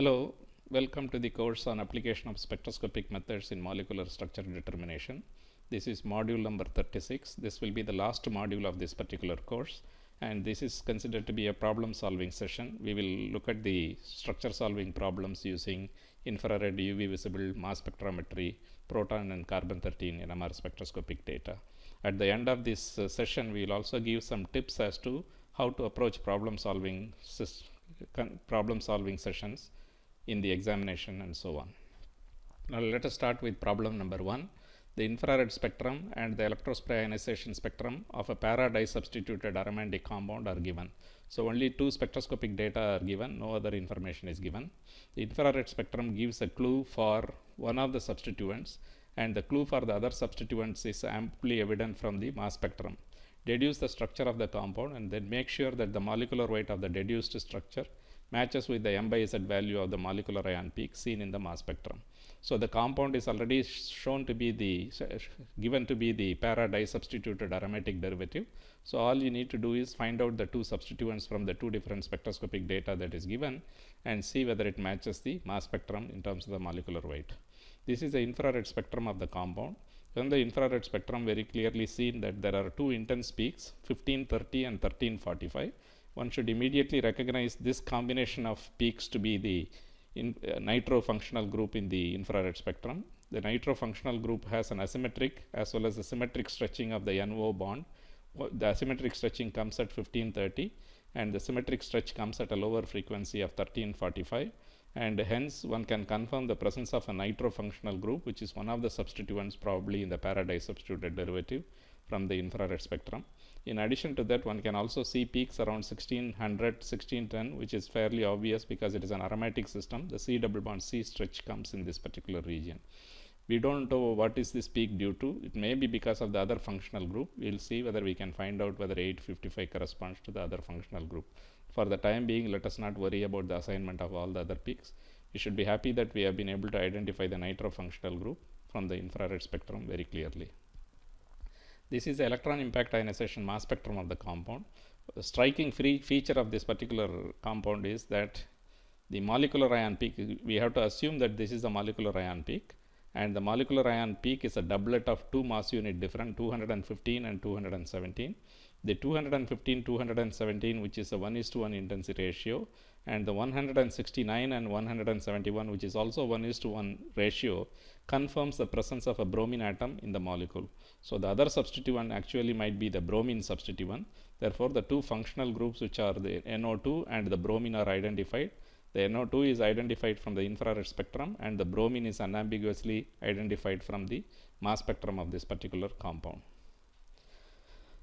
Hello, welcome to the course on application of spectroscopic methods in molecular structure determination. This is module number 36. This will be the last module of this particular course, and this is considered to be a problem solving session. We will look at the structure solving problems using infrared, UV visible, mass spectrometry, proton and carbon 13 NMR spectroscopic data. At the end of this session, we will also give some tips as to how to approach problem solving sessions in the examination and so on. Now let us start with problem number 1. The infrared spectrum and the electrospray ionization spectrum of a para-disubstituted aromatic compound are given. So only two spectroscopic data are given, no other information is given. The infrared spectrum gives a clue for one of the substituents, and the clue for the other substituents is amply evident from the mass spectrum. Deduce the structure of the compound and then make sure that the molecular weight of the deduced structure matches with the m by z value of the molecular ion peak seen in the mass spectrum. So the compound is already shown to be given to be the para-disubstituted aromatic derivative. So all you need to do is find out the two substituents from the two different spectroscopic data that is given and see whether it matches the mass spectrum in terms of the molecular weight. This is the infrared spectrum of the compound. From the infrared spectrum, very clearly seen that there are two intense peaks, 1530 and 1345. One should immediately recognize this combination of peaks to be the nitro functional group in the infrared spectrum. The nitro functional group has an asymmetric as well as a symmetric stretching of the NO bond. The asymmetric stretching comes at 1530 and the symmetric stretch comes at a lower frequency of 1345, and hence one can confirm the presence of a nitro functional group, which is one of the substituents probably in the para-disubstituted derivative from the infrared spectrum. In addition to that, one can also see peaks around 1600, 1610, which is fairly obvious because it is an aromatic system. The C double bond C stretch comes in this particular region. We don't know what is this peak due to. It may be because of the other functional group. We will see whether we can find out whether 855 corresponds to the other functional group. For the time being, let us not worry about the assignment of all the other peaks. We should be happy that we have been able to identify the nitro functional group from the infrared spectrum very clearly. This is the electron impact ionization mass spectrum of the compound. The striking feature of this particular compound is that the molecular ion peak, we have to assume that this is the molecular ion peak, and the molecular ion peak is a doublet of two mass unit different, 215 and 217. The 215-217, which is a 1:1 intensity ratio, and the 169 and 171, which is also 1:1 ratio, confirms the presence of a bromine atom in the molecule. So the other substituent actually might be the bromine substituent. Therefore, the two functional groups, which are the NO2 and the bromine, are identified. The NO2 is identified from the infrared spectrum, and the bromine is unambiguously identified from the mass spectrum of this particular compound.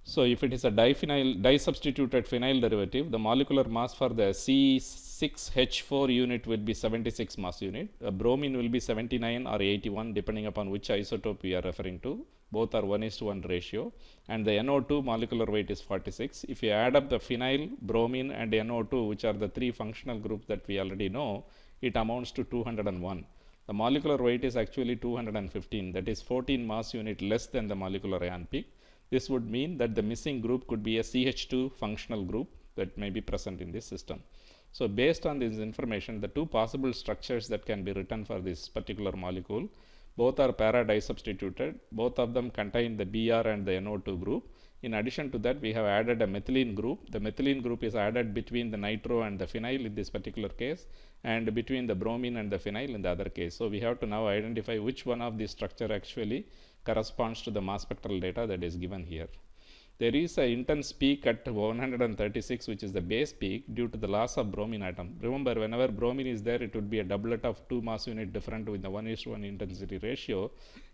So if it is a disubstituted phenyl derivative, the molecular mass for the C6H4 unit will be 76 mass unit. Bromine will be 79 or 81 depending upon which isotope we are referring to. Both are 1:1 ratio, and the NO2 molecular weight is 46. If you add up the phenyl, bromine and NO2, which are the three functional groups that we already know, it amounts to 201. The molecular weight is actually 215, that is 14 mass unit less than the molecular ion peak. This would mean that the missing group could be a CH2 functional group that may be present in this system. So based on this information, the two possible structures that can be written for this particular molecule, both are para-disubstituted. Both of them contain the Br and the NO2 group. In addition to that, we have added a methylene group. The methylene group is added between the nitro and the phenyl in this particular case, and between the bromine and the phenyl in the other case. So we have to now identify which one of these structure actually corresponds to the mass spectral data that is given here. There is an intense peak at 136, which is the base peak, due to the loss of bromine atom. Remember, whenever bromine is there, it would be a doublet of two mass unit different with the 1:1 intensity ratio.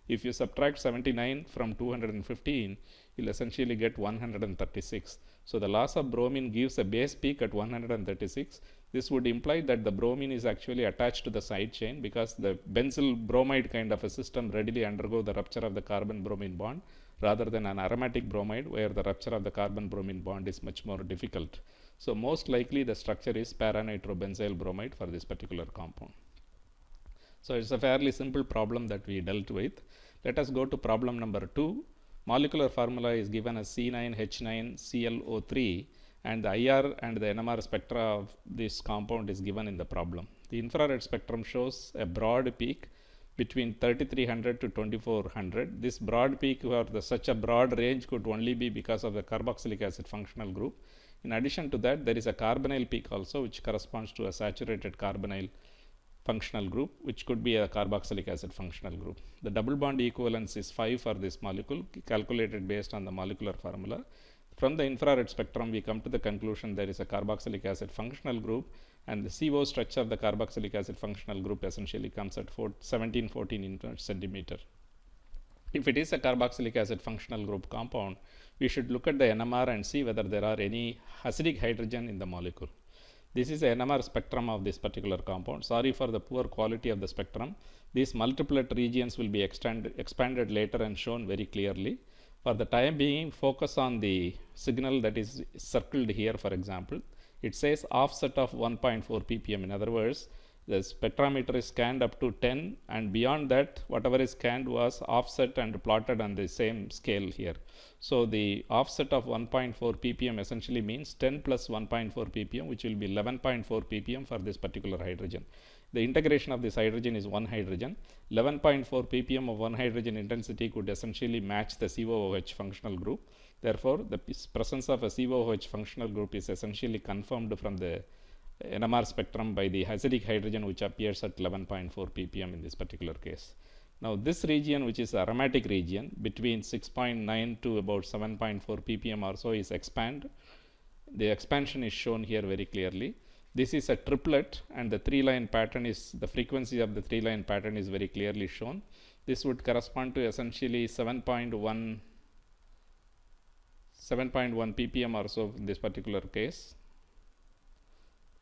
If you subtract 79 from 215, you'll essentially get 136. So the loss of bromine gives a base peak at 136. This would imply that the bromine is actually attached to the side chain, because the benzyl bromide kind of a system readily undergo the rupture of the carbon bromine bond, rather than an aromatic bromide where the rupture of the carbon bromine bond is much more difficult. So most likely the structure is para-nitrobenzyl bromide for this particular compound. So it's a fairly simple problem that we dealt with. Let us go to problem number 2. Molecular formula is given as C9H9ClO3, and the IR and the NMR spectra of this compound is given in the problem. The infrared spectrum shows a broad peak between 3300 to 2400. This broad peak or such a broad range could only be because of the carboxylic acid functional group. In addition to that, there is a carbonyl peak also, which corresponds to a saturated carbonyl functional group, which could be a carboxylic acid functional group. The double bond equivalence is 5 for this molecule, calculated based on the molecular formula. From the infrared spectrum, we come to the conclusion there is a carboxylic acid functional group, and the CO structure of the carboxylic acid functional group essentially comes at 1714 units centimeter. If it is a carboxylic acid functional group compound, we should look at the NMR and see whether there are any acidic hydrogen in the molecule. This is the NMR spectrum of this particular compound. Sorry for the poor quality of the spectrum. These multiplet regions will be expanded later and shown very clearly. For the time being, focus on the signal that is circled here, for example. It says offset of 1.4 ppm. In other words, the spectrometer is scanned up to 10, and beyond that, whatever is scanned was offset and plotted on the same scale here. So the offset of 1.4 ppm essentially means 10 plus 1.4 ppm, which will be 11.4 ppm for this particular hydrogen. The integration of this hydrogen is 1 hydrogen. 11.4 ppm of 1 hydrogen intensity could essentially match the COOH functional group. Therefore, the presence of a COOH functional group is essentially confirmed from the NMR spectrum by the acidic hydrogen, which appears at 11.4 ppm in this particular case. Now, this region, which is the aromatic region between 6.9 to about 7.4 ppm or so, is expanded. The expansion is shown here very clearly. This is a triplet, and the 3-line pattern is, the frequency of the 3-line pattern is very clearly shown. This would correspond to essentially 7.1 ppm or so in this particular case.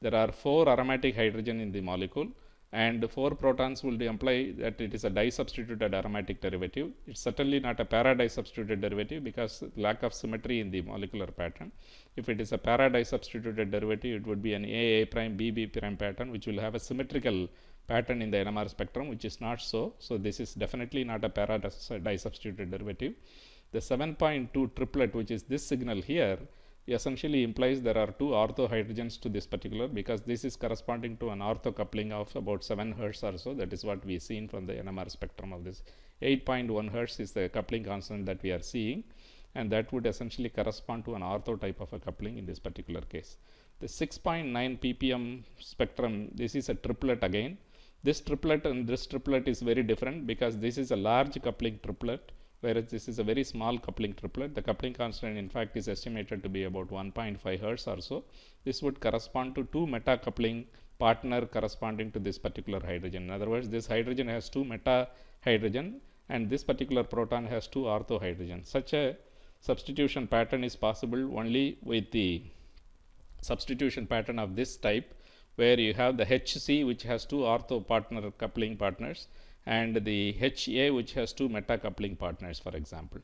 There are 4 aromatic hydrogen in the molecule, and 4 protons will imply that it is a disubstituted aromatic derivative. It's certainly not a para-disubstituted derivative because lack of symmetry in the molecular pattern. If it is a para-disubstituted derivative, it would be an AA prime BB prime pattern, which will have a symmetrical pattern in the NMR spectrum, which is not so. So this is definitely not a para-disubstituted derivative. The 7.2 triplet, which is this signal here, essentially implies there are 2 ortho hydrogens to this particular, because this is corresponding to an ortho coupling of about 7 Hertz or so. That is what we seen from the NMR spectrum of this. 8.1 Hertz is the coupling constant that we are seeing, and that would essentially correspond to an ortho type of a coupling in this particular case. The 6.9 ppm spectrum, this is a triplet again. This triplet and this triplet is very different because this is a large coupling triplet, whereas this is a very small coupling triplet. The coupling constant in fact is estimated to be about 1.5 Hertz or so. This would correspond to 2 meta coupling partner corresponding to this particular hydrogen. In other words, this hydrogen has 2 meta hydrogen, and this particular proton has 2 ortho hydrogen. Such a substitution pattern is possible only with the substitution pattern of this type, where you have the HC, which has 2 ortho partner coupling partners, and the HA, which has 2 meta coupling partners, for example.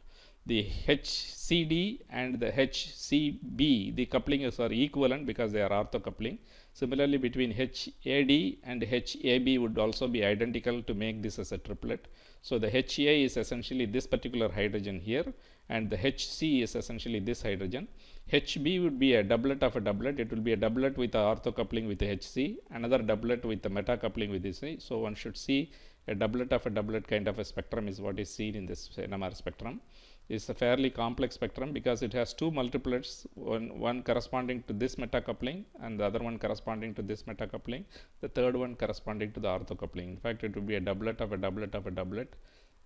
The HCD and the HCB, the couplings are equivalent because they are ortho coupling. Similarly, between HAD and HAB would also be identical to make this as a triplet. So the HA is essentially this particular hydrogen here, and the HC is essentially this hydrogen. HB would be a doublet of a doublet. It will be a doublet with the ortho coupling with the HC, another doublet with the meta coupling with this. So one should see a doublet of a doublet kind of a spectrum is what is seen in this NMR spectrum. It's a fairly complex spectrum because it has 2 multiplets, one corresponding to this meta coupling and the other one corresponding to this meta coupling, the third one corresponding to the ortho coupling. In fact, it would be a doublet of a doublet of a doublet,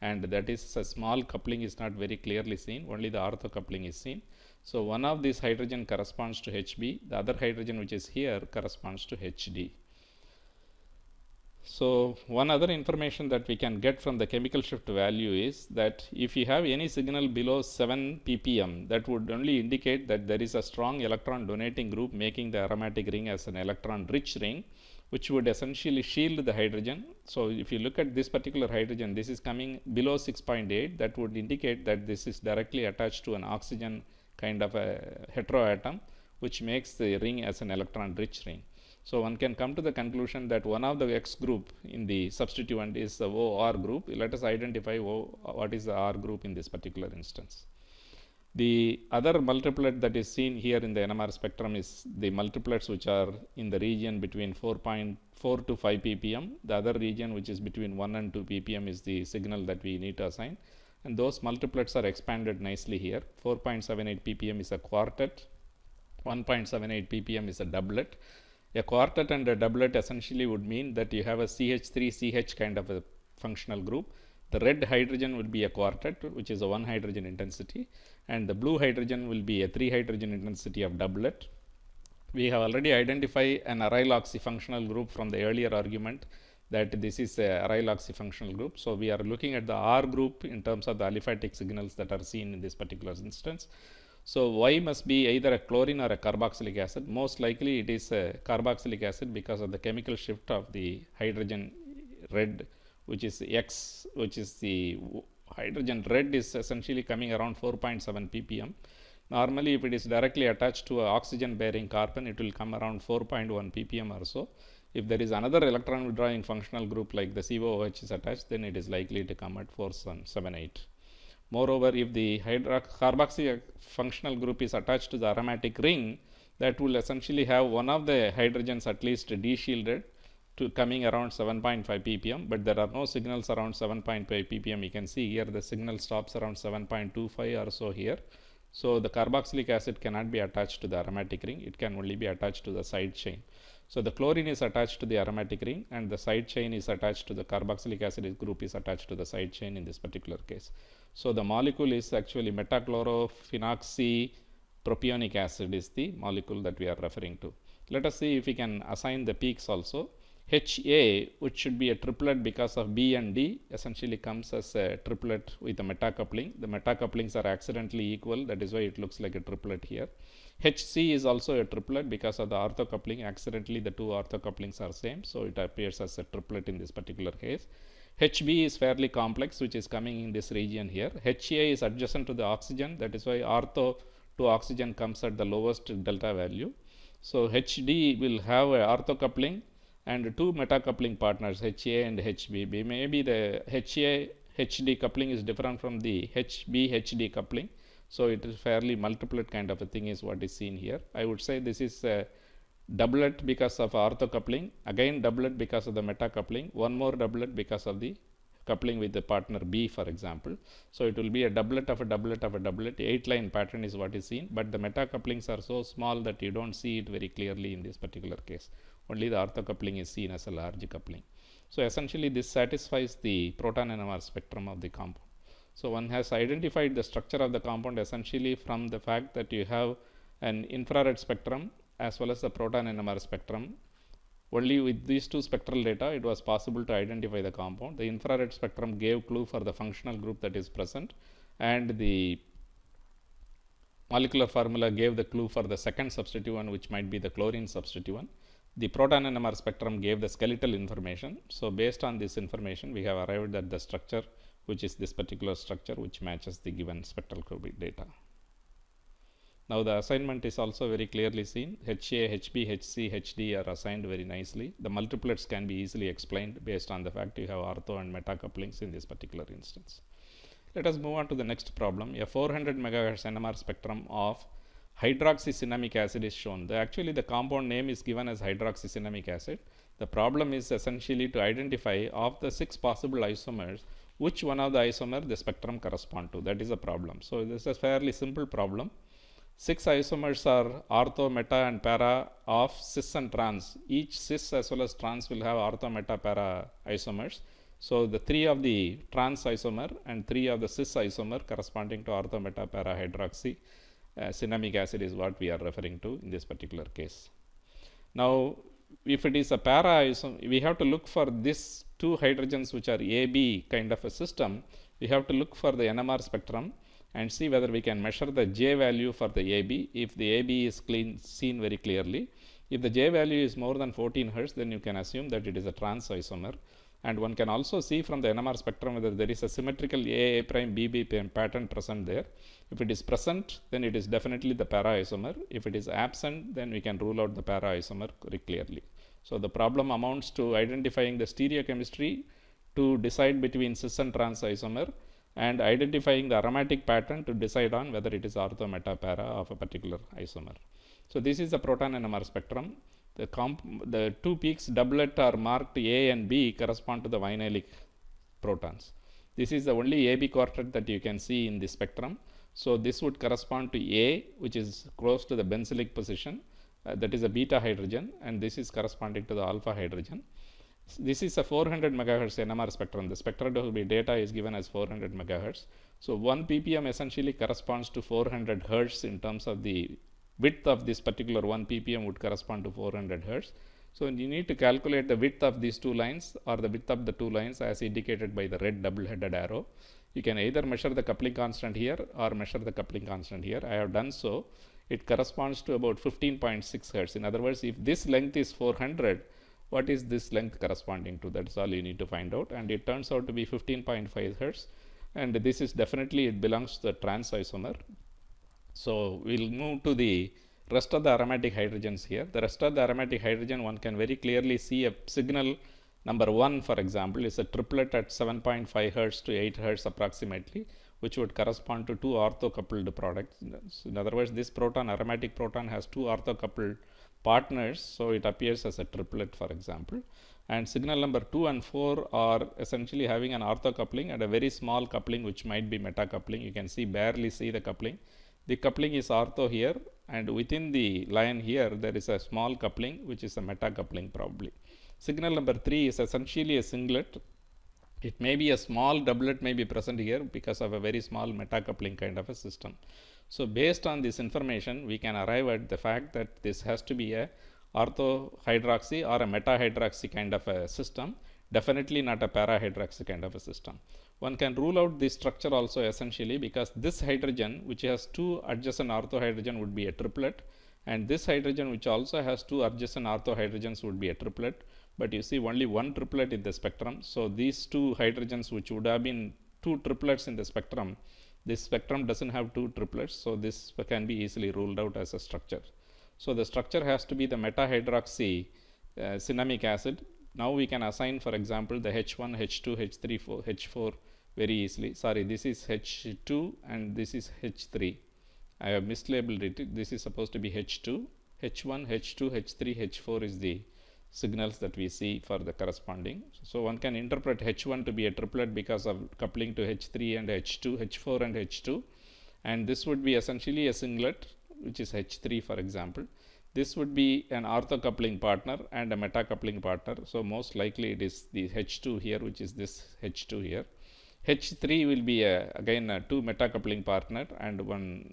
and that is a small coupling is not very clearly seen, only the ortho coupling is seen. So one of these hydrogen corresponds to HB, the other hydrogen which is here corresponds to HD. So one other information that we can get from the chemical shift value is that if you have any signal below 7 ppm, that would only indicate that there is a strong electron donating group making the aromatic ring as an electron rich ring, which would essentially shield the hydrogen. So if you look at this particular hydrogen, this is coming below 6.8, that would indicate that this is directly attached to an oxygen kind of a heteroatom, which makes the ring as an electron rich ring. So one can come to the conclusion that one of the X group in the substituent is the OR group. Let us identify what is the R group in this particular instance. The other multiplet that is seen here in the NMR spectrum is the multiplets which are in the region between 4.4 to 5 ppm. The other region, which is between 1 and 2 ppm, is the signal that we need to assign, and those multiplets are expanded nicely here. 4.78 ppm is a quartet, 1.78 ppm is a doublet. A quartet and a doublet essentially would mean that you have a CH3CH kind of a functional group. The red hydrogen will be a quartet, which is a 1 hydrogen intensity, and the blue hydrogen will be a 3 hydrogen intensity of doublet. We have already identified an aryl oxy functional group from the earlier argument that this is a aryl oxy functional group. So we are looking at the R group in terms of the aliphatic signals that are seen in this particular instance. So Y must be either a chlorine or a carboxylic acid. Most likely it is a carboxylic acid because of the chemical shift of the hydrogen red, which is X, which is the hydrogen red is essentially coming around 4.7 ppm. Normally, if it is directly attached to an oxygen bearing carbon, it will come around 4.1 ppm or so. If there is another electron withdrawing functional group like the COOH is attached, then it is likely to come at 478. Moreover, if the carboxy functional group is attached to the aromatic ring, that will essentially have one of the hydrogens at least de-shielded to coming around 7.5 ppm, but there are no signals around 7.5 ppm. You can see here the signal stops around 7.25 or so here. So the carboxylic acid cannot be attached to the aromatic ring, it can only be attached to the side chain. So the chlorine is attached to the aromatic ring and the side chain is attached to the carboxylic acid group is attached to the side chain in this particular case. So the molecule is actually metachlorophenoxypropionic acid is the molecule that we are referring to. Let us see if we can assign the peaks also. HA, which should be a triplet because of B and D, essentially comes as a triplet with a metacoupling. The metacouplings are accidentally equal, that is why it looks like a triplet here. HC is also a triplet because of the orthocoupling. Accidentally the two orthocouplings are same, so it appears as a triplet in this particular case. HB is fairly complex, which is coming in this region here. HA is adjacent to the oxygen, that is why ortho to oxygen comes at the lowest delta value. So HD will have a orthocoupling and two metacoupling partners, HA and HB. Maybe the HA HD coupling is different from the HB HD coupling, so it is fairly multiplet kind of a thing is what is seen here. I would say this is a doublet because of orthocoupling, again doublet because of the metacoupling, one more doublet because of the coupling with the partner B, for example. So it will be a doublet of a doublet of a doublet. 8-line pattern is what is seen, but the metacouplings are so small that you don't see it very clearly in this particular case. Only the orthocoupling is seen as a large coupling. So essentially this satisfies the proton NMR spectrum of the compound. So one has identified the structure of the compound essentially from the fact that you have an infrared spectrum as well as the proton NMR spectrum. Only with these two spectral data it was possible to identify the compound. The infrared spectrum gave clue for the functional group that is present, and the molecular formula gave the clue for the second substituent, which might be the chlorine substituent. The proton NMR spectrum gave the skeletal information. So based on this information we have arrived at the structure, which is this particular structure which matches the given spectroscopic data. Now the assignment is also very clearly seen. HA, HB, HC, HD are assigned very nicely. The multiplets can be easily explained based on the fact you have ortho and metacouplings in this particular instance. Let us move on to the next problem. A 400 MHz NMR spectrum of hydroxycinnamic acid is shown. Actually the compound name is given as hydroxycinnamic acid. The problem is essentially to identify of the 6 possible isomers, which one of the isomer the spectrum correspond to. That is a problem. So this is a fairly simple problem. 6 isomers are ortho, meta and para of cis and trans. Each cis as well as trans will have ortho, meta, para isomers. So the 3 of the trans isomer and 3 of the cis isomer corresponding to ortho, meta, para hydroxy cinnamic acid is what we are referring to in this particular case. Now if it is a para isomer, we have to look for this 2 hydrogens which are AB kind of a system. We have to look for the NMR spectrum and see whether we can measure the J value for the AB. If the AB is seen very clearly, if the J value is more than 14 Hz, then you can assume that it is a trans isomer. And one can also see from the NMR spectrum whether there is a symmetrical A prime BB pattern present there. If it is present, then it is definitely the para isomer. If it is absent, then we can rule out the para isomer very clearly. So the problem amounts to identifying the stereochemistry to decide between cis and trans isomer and identifying the aromatic pattern to decide on whether it is ortho, meta, para of a particular isomer. So this is the proton NMR spectrum. The two peaks doublet are marked A and B correspond to the vinylic protons. This is the only AB quartet that you can see in the spectrum. So this would correspond to A, which is close to the benzylic position, that is a beta hydrogen, and this is corresponding to the alpha hydrogen. This is a 400 megahertz NMR spectrum. The spectroscopy data is given as 400 megahertz. So 1 ppm essentially corresponds to 400 hertz in terms of the width of this particular 1 ppm would correspond to 400 hertz. So you need to calculate the width of these two lines or the width of the two lines as indicated by the red double-headed arrow. You can either measure the coupling constant here or measure the coupling constant here. I have done so. It corresponds to about 15.6 hertz. In other words, if this length is 400, what is this length corresponding to? That's all you need to find out. And it turns out to be 15.5 hertz. And this is definitely, it belongs to the trans isomer. So we'll move to the rest of the aromatic hydrogens here. The rest of the aromatic hydrogen, one can very clearly see a signal number 1, for example, is a triplet at 7.5 hertz to 8 hertz approximately, which would correspond to two ortho-coupled products. In other words, this proton, aromatic proton, has two ortho-coupled partners, so it appears as a triplet, for example. And signal number 2 and 4 are essentially having an ortho coupling and a very small coupling, which might be meta coupling. You can barely see the coupling. The coupling is ortho here, and within the line here there is a small coupling, which is a meta coupling probably. Signal number 3 is essentially a singlet. It may be a small doublet may be present here because of a very small meta coupling kind of a system. So based on this information, we can arrive at the fact that this has to be a ortho hydroxy or a meta hydroxy kind of a system, definitely not a para hydroxy kind of a system. One can rule out this structure also essentially because this hydrogen, which has two adjacent ortho hydrogen, would be a triplet, and this hydrogen, which also has two adjacent ortho hydrogens, would be a triplet. But you see only one triplet in the spectrum. So these two hydrogens, which would have been two triplets in the spectrum, this spectrum doesn't have two triplets, so this can be easily ruled out as a structure. So the structure has to be the meta hydroxy cinnamic acid. Now we can assign, for example, the H1, H2, H3, H4 very easily. Sorry, this is H2 and this is H3. I have mislabeled it. This is supposed to be H2. H1, H2, H3, H4 is the signals that we see for the corresponding. So one can interpret H1 to be a triplet because of coupling to H3 and H2, H4 and H2. And this would be essentially a singlet, which is H3, for example. This would be an ortho coupling partner and a meta coupling partner. So most likely it is the H2 here, which is this H2 here. H3 will be again a two meta coupling partner and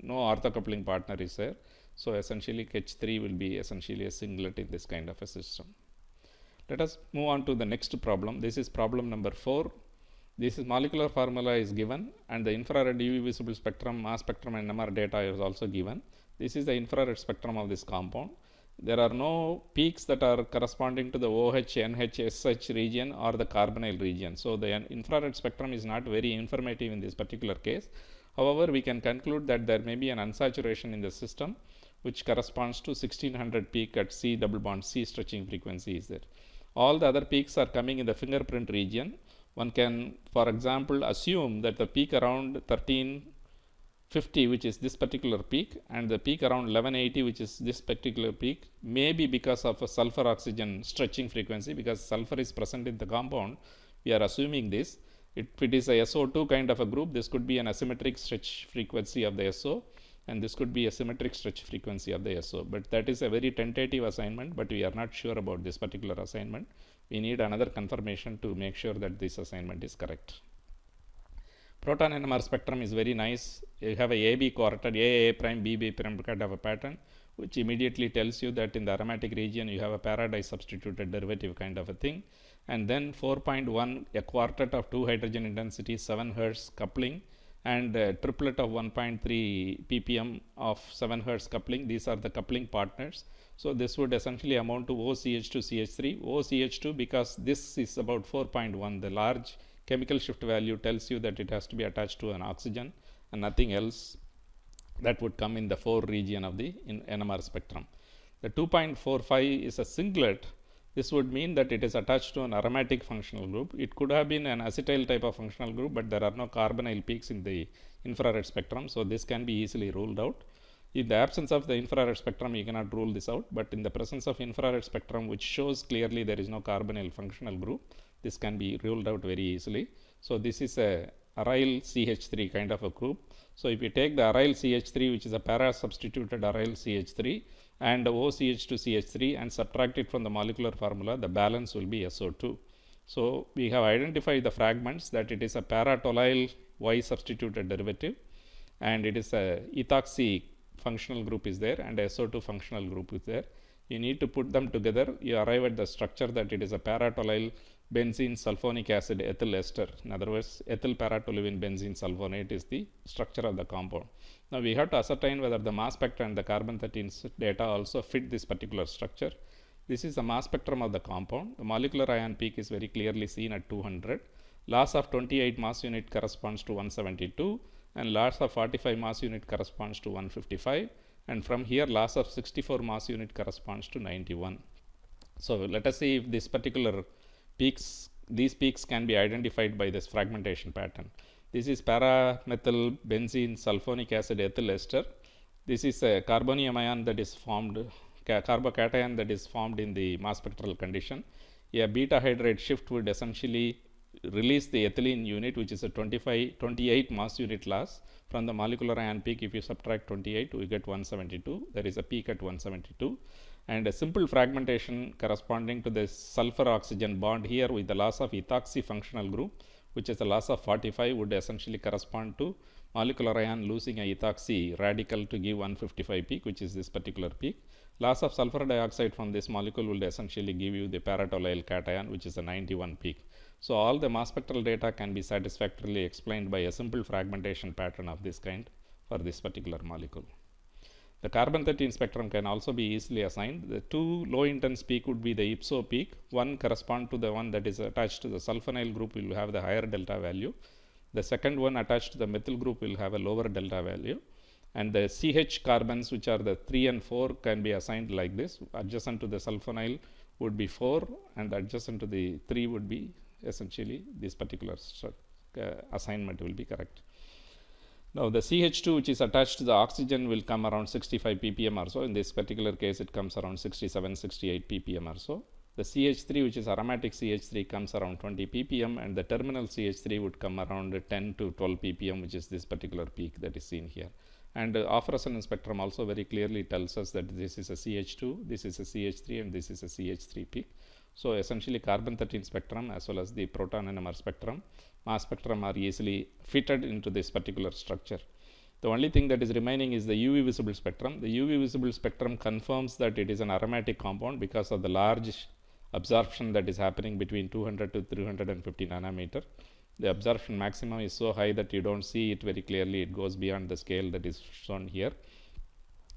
no ortho coupling partner is there. So essentially H3 will be essentially a singlet in this kind of a system. Let us move on to the next problem. This is problem number 4. This is molecular formula is given and the infrared UV visible spectrum, mass spectrum and NMR data is also given. This is the infrared spectrum of this compound. There are no peaks that are corresponding to the OH, NH, SH region or the carbonyl region. So the infrared spectrum is not very informative in this particular case. However, we can conclude that there may be an unsaturation in the system which corresponds to 1600 peak at C double bond C stretching frequency is there. All the other peaks are coming in the fingerprint region. One can, for example, assume that the peak around 1350, which is this particular peak, and the peak around 1180, which is this particular peak, may be because of a sulfur oxygen stretching frequency, because sulfur is present in the compound. We are assuming this. If it is a SO2 kind of a group, this could be an asymmetric stretch frequency of the SO, and this could be a symmetric stretch frequency of the SO. But that is a very tentative assignment, but we are not sure about this particular assignment. We need another confirmation to make sure that this assignment is correct. Proton NMR spectrum is very nice. You have a AB quartet, A prime, B prime kind of a pattern, which immediately tells you that in the aromatic region you have a paradise substituted derivative kind of a thing. And then 4.1, a quartet of 2 hydrogen intensity, 7 Hertz coupling, and a triplet of 1.3 ppm of 7 Hertz coupling. These are the coupling partners. So this would essentially amount to OCH2 CH3. OCH2, because this is about 4.1, the large chemical shift value tells you that it has to be attached to an oxygen and nothing else that would come in the 4 region of the NMR spectrum. The 2.45 is a singlet This would mean that it is attached to an aromatic functional group. It could have been an acetyl type of functional group, but there are no carbonyl peaks in the infrared spectrum, so this can be easily ruled out. In the absence of the infrared spectrum, you cannot rule this out, but in the presence of infrared spectrum which shows clearly there is no carbonyl functional group, this can be ruled out very easily. So this is a aryl CH3 kind of a group. So if you take the aryl CH3, which is a para substituted aryl CH3, and OCH2CH3 and subtract it from the molecular formula, the balance will be SO2. So we have identified the fragments that it is a para-toluyl Y substituted derivative, and it is a ethoxy functional group is there and SO2 functional group is there. You need to put them together. You arrive at the structure that it is a para-toluyl benzene sulfonic acid ethyl ester. In other words, ethyl para-toluene benzene sulfonate is the structure of the compound. Now we have to ascertain whether the mass spectra and the carbon-13 data also fit this particular structure. This is the mass spectrum of the compound. The molecular ion peak is very clearly seen at 200. Loss of 28 mass unit corresponds to 172, and loss of 45 mass unit corresponds to 155, and from here loss of 64 mass unit corresponds to 91. So let us see if this particular peaks, these peaks can be identified by this fragmentation pattern. This is para-methyl benzene sulfonic acid ethyl ester. This is a carbonium ion that is formed, carbocation that is formed in the mass spectral condition. A beta hydride shift would essentially release the ethylene unit, which is a 28 mass unit loss. From the molecular ion peak, if you subtract 28, we get 172. There is a peak at 172. And a simple fragmentation corresponding to the sulfur oxygen bond here with the loss of ethoxy functional group, which is a loss of 45, would essentially correspond to molecular ion losing a ethoxy radical to give 155 peak, which is this particular peak. Loss of sulfur dioxide from this molecule will essentially give you the para-toluyl cation, which is a 91 peak. So all the mass spectral data can be satisfactorily explained by a simple fragmentation pattern of this kind for this particular molecule. The carbon-13 spectrum can also be easily assigned. The two low intense peak would be the ipso peak. One correspond to the one that is attached to the sulfonyl group will have the higher delta value. The second one attached to the methyl group will have a lower delta value. And the CH carbons, which are the 3 and 4, can be assigned like this. Adjacent to the sulfonyl would be 4, and adjacent to the 3 would be essentially this particular assignment will be correct. Now the CH2, which is attached to the oxygen, will come around 65 ppm or so. In this particular case, it comes around 67-68 ppm or so. The CH3, which is aromatic CH3, comes around 20 ppm, and the terminal CH3 would come around 10 to 12 ppm, which is this particular peak that is seen here. And off resonance spectrum also very clearly tells us that this is a CH2, this is a CH3, and this is a CH3 peak. So essentially carbon-13 spectrum as well as the proton NMR spectrum, mass spectrum are easily fitted into this particular structure. The only thing that is remaining is the UV visible spectrum. The UV visible spectrum confirms that it is an aromatic compound because of the large absorption that is happening between 200 to 350 nanometer. The absorption maximum is so high that you don't see it very clearly. It goes beyond the scale that is shown here.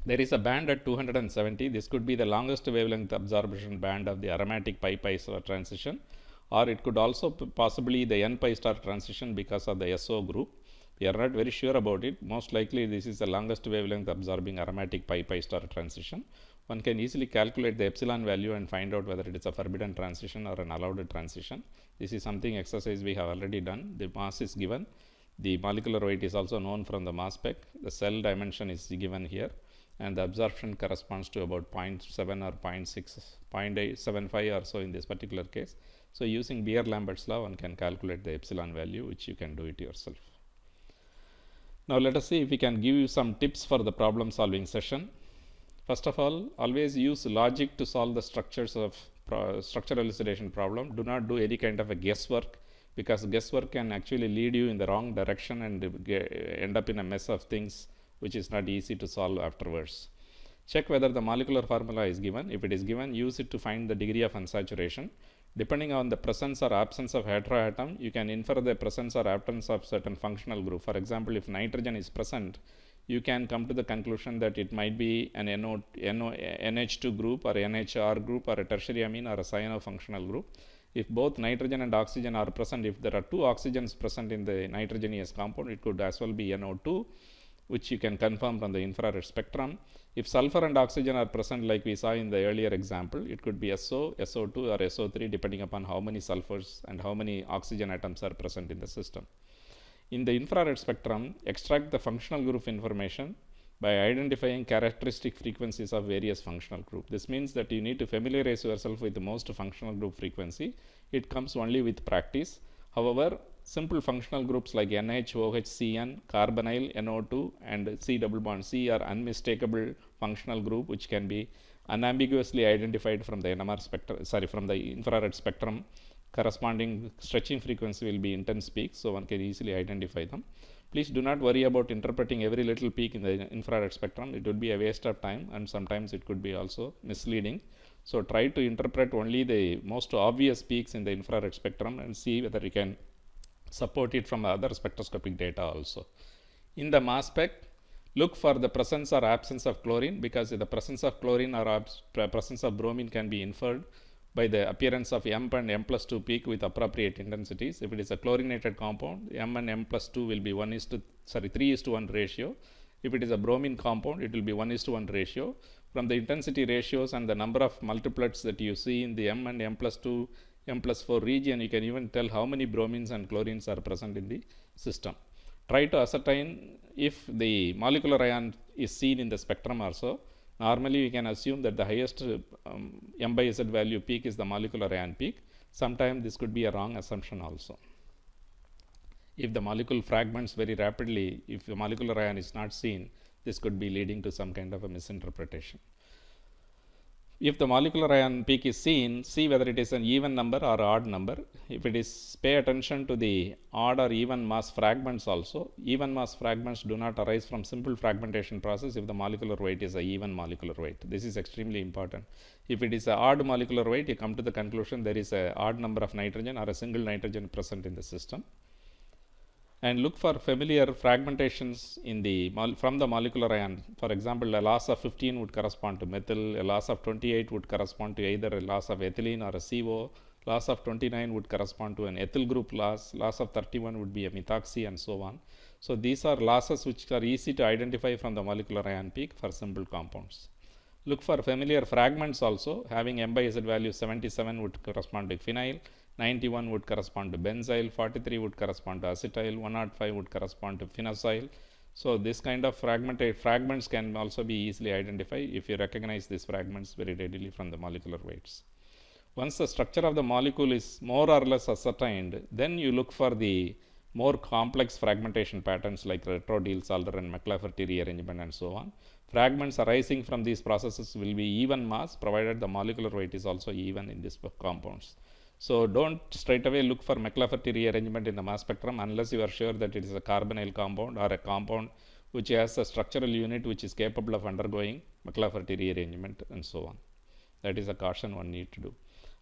There is a band at 270. This could be the longest wavelength absorption band of the aromatic pi-pi star transition, or it could also possibly the n-pi star transition because of the SO group. We are not very sure about it. Most likely this is the longest wavelength absorbing aromatic pi-pi star transition. One can easily calculate the epsilon value and find out whether it is a forbidden transition or an allowed transition. This is something exercise we have already done. The mass is given. The molecular weight is also known from the mass spec. The cell dimension is given here, and the absorption corresponds to about 0.7 or 0.6, 0.875 or so in this particular case. So using Beer-Lambert's law, one can calculate the epsilon value, which you can do it yourself. Now let us see if we can give you some tips for the problem solving session. First of all, always use logic to solve the structures of structural elucidation problem. Do not do any kind of a guesswork, because guesswork can actually lead you in the wrong direction and end up in a mess of things which is not easy to solve afterwards. Check whether the molecular formula is given. If it is given, use it to find the degree of unsaturation. Depending on the presence or absence of heteroatom, you can infer the presence or absence of certain functional group. For example, if nitrogen is present, you can come to the conclusion that it might be an NH2 group or NHR group or a tertiary amine or a cyanofunctional group. If both nitrogen and oxygen are present, if there are two oxygens present in the nitrogenous compound, it could as well be NO2. which you can confirm from the infrared spectrum. If sulfur and oxygen are present like we saw in the earlier example, it could be SO, SO2 or SO3 depending upon how many sulfurs and how many oxygen atoms are present in the system. In the infrared spectrum, extract the functional group information by identifying characteristic frequencies of various functional group. This means that you need to familiarize yourself with the most functional group frequency. It comes only with practice. However, simple functional groups like NH, OH, CN, carbonyl, NO2 and C double bond C are unmistakable functional group which can be unambiguously identified from the NMR spectrum, from the infrared spectrum. Corresponding stretching frequency will be intense peaks, so one can easily identify them. Please do not worry about interpreting every little peak in the infrared spectrum. It would be a waste of time and sometimes it could be also misleading. So try to interpret only the most obvious peaks in the infrared spectrum and see whether you can support it from other spectroscopic data also. In the mass spec, look for the presence or absence of chlorine, because the presence of chlorine or presence of bromine can be inferred by the appearance of M and M plus 2 peak with appropriate intensities. If it is a chlorinated compound, M and M plus 2 will be 3:1 ratio. If it is a bromine compound, it will be 1:1 ratio. From the intensity ratios and the number of multiplets that you see in the M and M plus 2, M plus 4 region, you can even tell how many bromines and chlorines are present in the system. Try to ascertain if the molecular ion is seen in the spectrum also. Normally we can assume that the highest M by Z value peak is the molecular ion peak. Sometimes this could be a wrong assumption also. If the molecule fragments very rapidly, if the molecular ion is not seen, this could be leading to some kind of a misinterpretation. If the molecular ion peak is seen, see whether it is an even number or odd number. If it is, pay attention to the odd or even mass fragments also. Even mass fragments do not arise from simple fragmentation process if the molecular weight is a even molecular weight. This is extremely important. If it is an odd molecular weight, you come to the conclusion there is an odd number of nitrogen or a single nitrogen present in the system. And look for familiar fragmentations in the from the molecular ion. For example, a loss of 15 would correspond to methyl, a loss of 28 would correspond to either a loss of ethylene or a CO, loss of 29 would correspond to an ethyl group loss of 31 would be a methoxy, and so on. So these are losses which are easy to identify from the molecular ion peak for simple compounds. Look for familiar fragments also. Having M by Z value 77 would correspond to phenyl, 91 would correspond to benzyl, 43 would correspond to acetyl, 105 would correspond to phenacyl. So this kind of fragments can also be easily identified if you recognize these fragments very readily from the molecular weights. Once the structure of the molecule is more or less ascertained, then you look for the more complex fragmentation patterns like Retro-Diels, Alder and McLafferty rearrangement and so on. Fragments arising from these processes will be even mass provided the molecular weight is also even in these compounds. So don't straight away look for McLafferty rearrangement in the mass spectrum unless you are sure that it is a carbonyl compound or a compound which has a structural unit which is capable of undergoing McLafferty rearrangement and so on. That is a caution one need to do.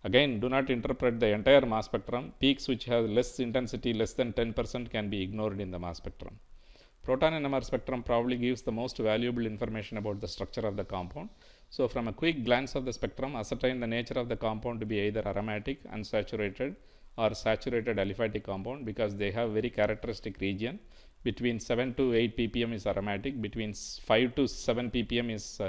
Again, do not interpret the entire mass spectrum. Peaks which have less intensity, less than 10%, can be ignored in the mass spectrum. Proton NMR spectrum probably gives the most valuable information about the structure of the compound. So from a quick glance of the spectrum, ascertain the nature of the compound to be either aromatic, unsaturated or saturated aliphatic compound, because they have very characteristic region. Between 7 to 8 ppm is aromatic, between 5 to 7 ppm is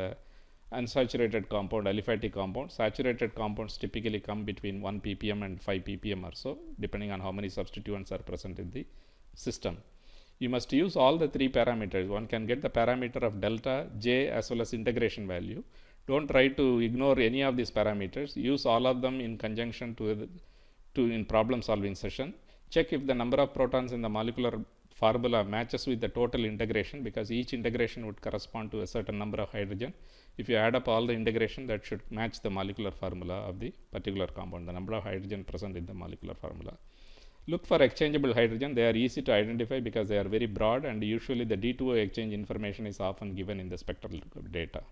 unsaturated compound, aliphatic compound. Saturated compounds typically come between 1 ppm and 5 ppm or so, depending on how many substituents are present in the system. You must use all the three parameters. One can get the parameter of delta, J as well as integration value. Don't try to ignore any of these parameters. Use all of them in conjunction in problem solving session. Check if the number of protons in the molecular formula matches with the total integration, because each integration would correspond to a certain number of hydrogen. If you add up all the integration, that should match the molecular formula of the particular compound, the number of hydrogen present in the molecular formula. Look for exchangeable hydrogen. They are easy to identify because they are very broad, and usually the D2O exchange information is often given in the spectral data.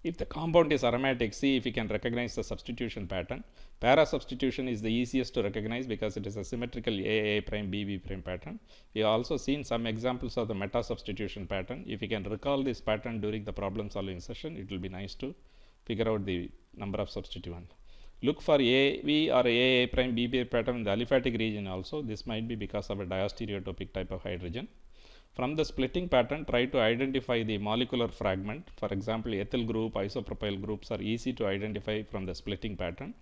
If the compound is aromatic, see if you can recognize the substitution pattern. Para substitution is the easiest to recognize because it is a symmetrical AA prime BB prime pattern. We have also seen some examples of the meta substitution pattern. If you can recall this pattern during the problem solving session, it will be nice to figure out the number of substituents. Look for AV or AA prime BB pattern in the aliphatic region also. This might be because of a diastereotopic type of hydrogen. From the splitting pattern, try to identify the molecular fragment. For example, ethyl group, isopropyl groups are easy to identify from the splitting pattern.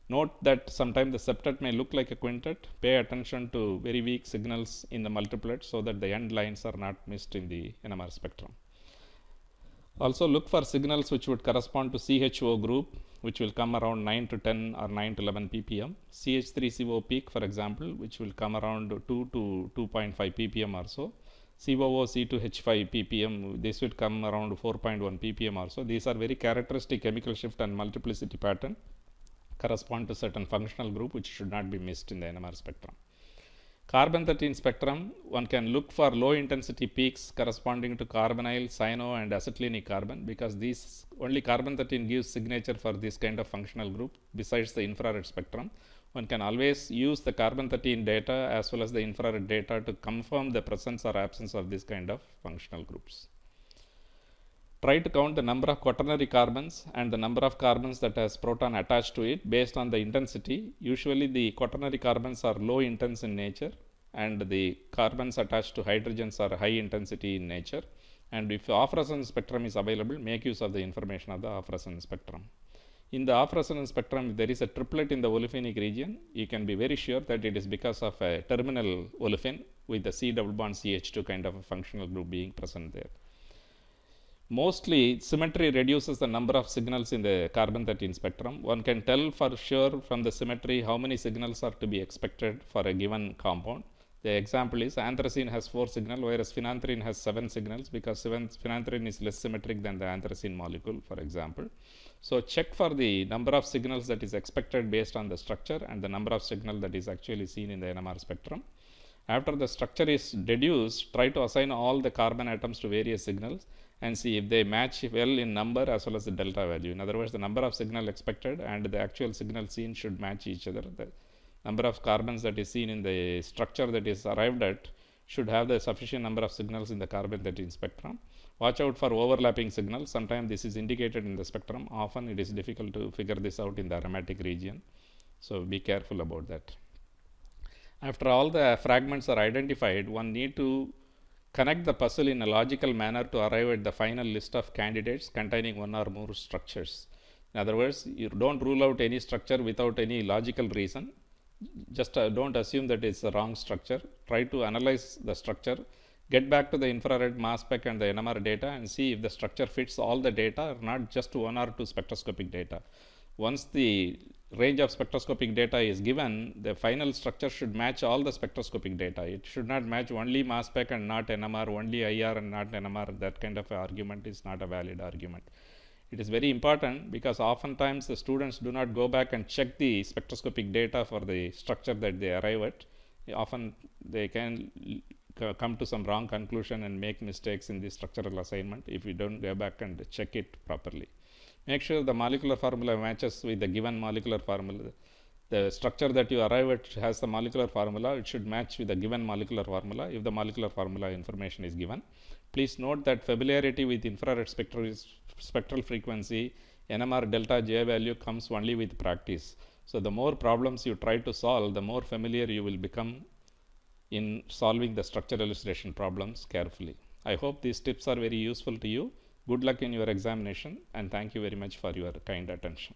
Note that sometimes the septet may look like a quintet. Pay attention to very weak signals in the multiplet so that the end lines are not missed in the NMR spectrum. Also look for signals which would correspond to CHO group, which will come around 9 to 10 or 9 to 11 ppm. CH3CO peak, for example, which will come around 2 to 2.5 ppm or so. COO C2H5 ppm, this would come around 4.1 ppm or so. These are very characteristic chemical shift and multiplicity pattern, correspond to certain functional group which should not be missed in the NMR spectrum. Carbon-13 spectrum, one can look for low intensity peaks corresponding to carbonyl, cyano and acetylenic carbon, because these only carbon-13 gives signature for this kind of functional group besides the infrared spectrum. One can always use the carbon-13 data as well as the infrared data to confirm the presence or absence of this kind of functional groups. Try to count the number of quaternary carbons and the number of carbons that has proton attached to it based on the intensity. Usually the quaternary carbons are low intense in nature and the carbons attached to hydrogens are high intensity in nature. And if off-resonance spectrum is available, make use of the information of the off-resonance spectrum. In the off-resonance spectrum, if there is a triplet in the olefinic region, you can be very sure that it is because of a terminal olefin with the C double bond CH2 kind of a functional group being present there. Mostly symmetry reduces the number of signals in the carbon-13 spectrum. One can tell for sure from the symmetry how many signals are to be expected for a given compound. The example is anthracene has 4 signals, whereas phenanthrene has 7 signals, because phenanthrene is less symmetric than the anthracene molecule, for example. So check for the number of signals that is expected based on the structure and the number of signals that is actually seen in the NMR spectrum. After the structure is deduced, try to assign all the carbon atoms to various signals and see if they match well in number as well as the delta value. In other words, the number of signal expected and the actual signal seen should match each other. The number of carbons that is seen in the structure that is arrived at should have the sufficient number of signals in the carbon-13 spectrum. Watch out for overlapping signals. Sometimes this is indicated in the spectrum. Often it is difficult to figure this out in the aromatic region. So be careful about that. After all the fragments are identified, one need to connect the puzzle in a logical manner to arrive at the final list of candidates containing one or more structures. In other words, you don't rule out any structure without any logical reason. Just don't assume that it's a wrong structure. Try to analyze the structure, get back to the infrared, mass spec and the NMR data and see if the structure fits all the data or not just one or two spectroscopic data. Once the range of spectroscopic data is given, the final structure should match all the spectroscopic data. It should not match only mass spec and not NMR, only IR and not NMR. That kind of argument is not a valid argument. It is very important because oftentimes the students do not go back and check the spectroscopic data for the structure that they arrive at. Often they can come to some wrong conclusion and make mistakes in the structural assignment if you don't go back and check it properly. Make sure the molecular formula matches with the given molecular formula. The structure that you arrive at has the molecular formula. It should match with the given molecular formula if the molecular formula information is given. Please note that familiarity with infrared spectral frequency, NMR delta J value comes only with practice. So the more problems you try to solve, the more familiar you will become in solving the structure illustration problems carefully. I hope these tips are very useful to you. Good luck in your examination and thank you very much for your kind attention.